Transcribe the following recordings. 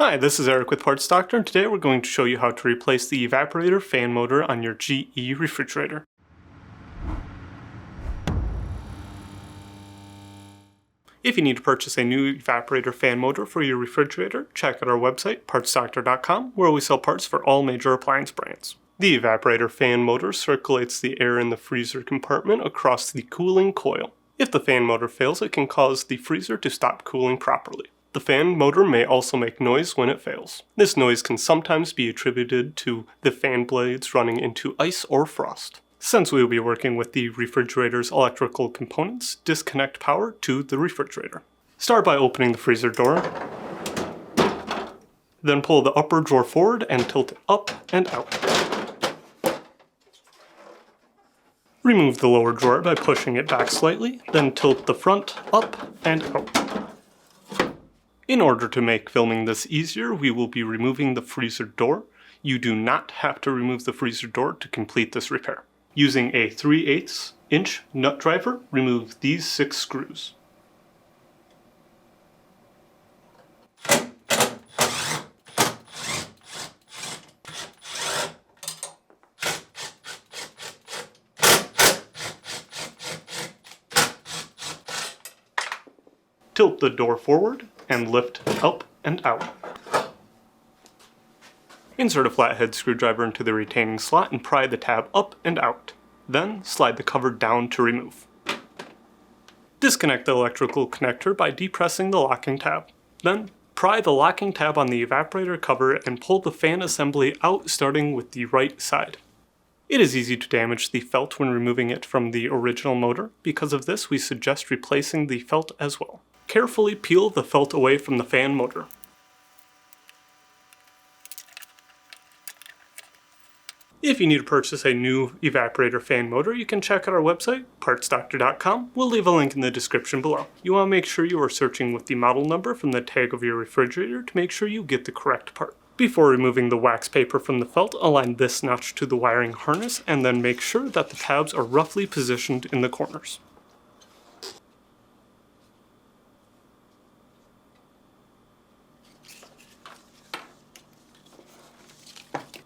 Hi, this is Eric with Parts Doctor, and today we're going to show you how to replace the evaporator fan motor on your GE refrigerator. If you need to purchase a new evaporator fan motor for your refrigerator, check out our website, partsdoctor.com, where we sell parts for all major appliance brands. The evaporator fan motor circulates the air in the freezer compartment across the cooling coil. If the fan motor fails, it can cause the freezer to stop cooling properly. The fan motor may also make noise when it fails. This noise can sometimes be attributed to the fan blades running into ice or frost. Since we will be working with the refrigerator's electrical components, disconnect power to the refrigerator. Start by opening the freezer door. Then pull the upper drawer forward and tilt it up and out. Remove the lower drawer by pushing it back slightly, then tilt the front up and out. In order to make filming this easier, we will be removing the freezer door. You do not have to remove the freezer door to complete this repair. Using a 3/8 inch nut driver, remove these 6 screws. Tilt the door forward and lift up and out. Insert a flathead screwdriver into the retaining slot and pry the tab up and out. Then slide the cover down to remove. Disconnect the electrical connector by depressing the locking tab. Then pry the locking tab on the evaporator cover and pull the fan assembly out, starting with the right side. It is easy to damage the felt when removing it from the original motor. Because of this, we suggest replacing the felt as well. Carefully peel the felt away from the fan motor. If you need to purchase a new evaporator fan motor, you can check out our website, partsdoctor.com. We'll leave a link in the description below. You want to make sure you are searching with the model number from the tag of your refrigerator to make sure you get the correct part. Before removing the wax paper from the felt, align this notch to the wiring harness and then make sure that the tabs are roughly positioned in the corners.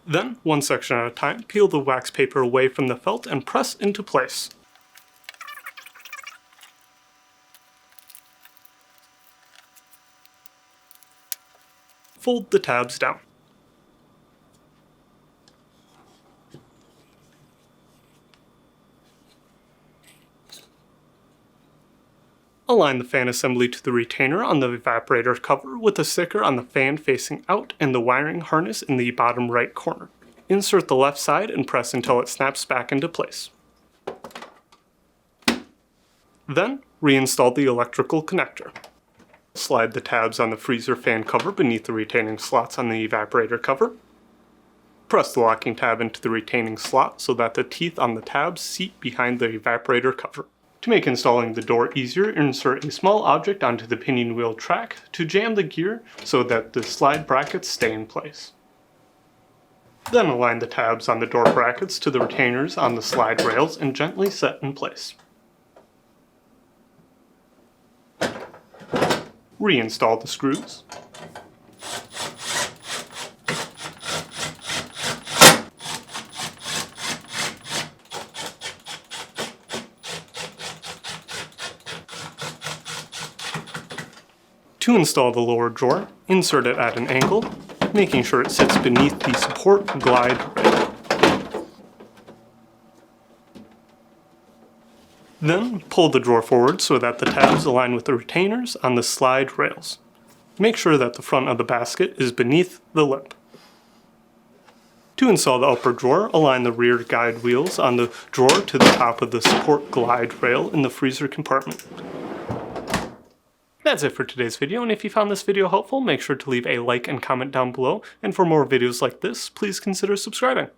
Then, one section at a time, peel the wax paper away from the felt and press into place. Fold the tabs down. Align the fan assembly to the retainer on the evaporator cover with a sticker on the fan facing out and the wiring harness in the bottom right corner. Insert the left side and press until it snaps back into place. Then, reinstall the electrical connector. Slide the tabs on the freezer fan cover beneath the retaining slots on the evaporator cover. Press the locking tab into the retaining slot so that the teeth on the tabs seat behind the evaporator cover. To make installing the door easier, insert a small object onto the pinion wheel track to jam the gear so that the slide brackets stay in place. Then align the tabs on the door brackets to the retainers on the slide rails and gently set in place. Reinstall the screws. To install the lower drawer, insert it at an angle, making sure it sits beneath the support glide rail. Then pull the drawer forward so that the tabs align with the retainers on the slide rails. Make sure that the front of the basket is beneath the lip. To install the upper drawer, align the rear guide wheels on the drawer to the top of the support glide rail in the freezer compartment. That's it for today's video, and if you found this video helpful, make sure to leave a like and comment down below, and for more videos like this, please consider subscribing.